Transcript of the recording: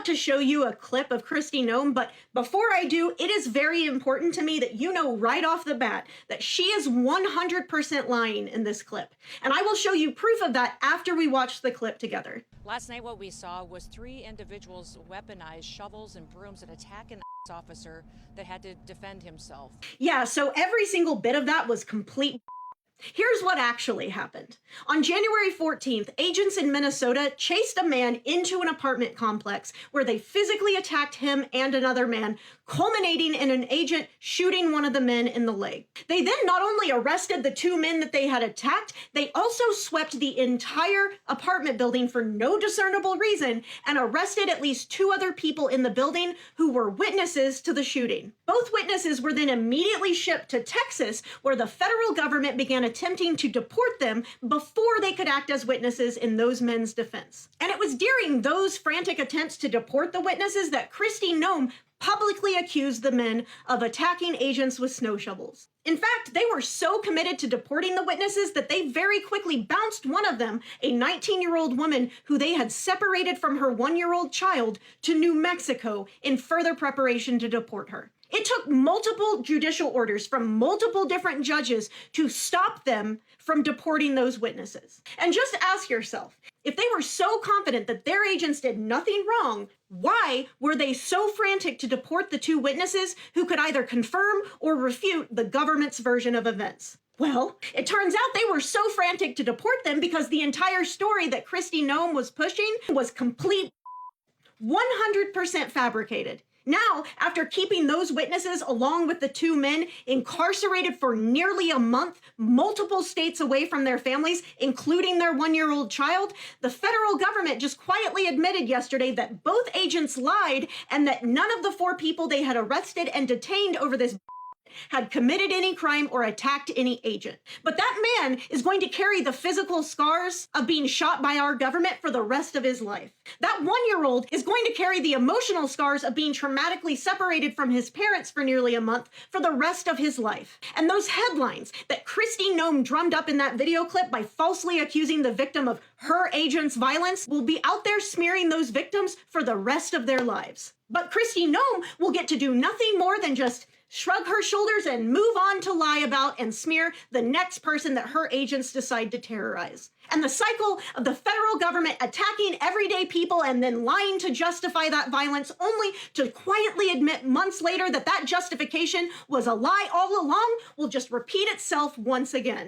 to show you a clip of Kristi Noem, but before I do, it is very important to me that you know right off the bat that she is 100% lying in this clip. And I will show you proof of that after we watch the clip together. Last night what we saw was 3 individuals weaponize shovels and brooms and attack an officer that had to defend himself. Yeah, so every single bit of that was complete. Here's what actually happened. On January 14th, agents in Minnesota chased a man into an apartment complex where they physically attacked him and another man, culminating in an agent shooting one of the men in the leg. They then not only arrested the 2 men that they had attacked, they also swept the entire apartment building for no discernible reason and arrested at least 2 other people in the building who were witnesses to the shooting. Both witnesses were then immediately shipped to Texas, where the federal government began attempting to deport them before they could act as witnesses in those men's defense. And it was during those frantic attempts to deport the witnesses that Kristi Noem publicly accused the men of attacking agents with snow shovels. In fact, they were so committed to deporting the witnesses that they very quickly bounced one of them, a 19-year-old woman who they had separated from her 1-year-old child, to New Mexico in further preparation to deport her. It took multiple judicial orders from multiple different judges to stop them from deporting those witnesses. And just ask yourself, if they were so confident that their agents did nothing wrong, why were they so frantic to deport the 2 witnesses who could either confirm or refute the government's version of events? Well, it turns out they were so frantic to deport them because the entire story that Kristi Noem was pushing was complete 100% fabricated. Now, after keeping those witnesses along with the 2 men incarcerated for nearly a month, multiple states away from their families, including their 1-year-old child, the federal government just quietly admitted yesterday that both agents lied and that none of the 4 people they had arrested and detained over this had committed any crime or attacked any agent. But that man is going to carry the physical scars of being shot by our government for the rest of his life. That 1-year-old is going to carry the emotional scars of being traumatically separated from his parents for nearly a month for the rest of his life. And those headlines that Kristi Noem drummed up in that video clip by falsely accusing the victim of her agent's violence will be out there smearing those victims for the rest of their lives. But Kristi Noem will get to do nothing more than just shrug her shoulders and move on to lie about and smear the next person that her agents decide to terrorize. And the cycle of the federal government attacking everyday people and then lying to justify that violence, only to quietly admit months later that that justification was a lie all along, will just repeat itself once again.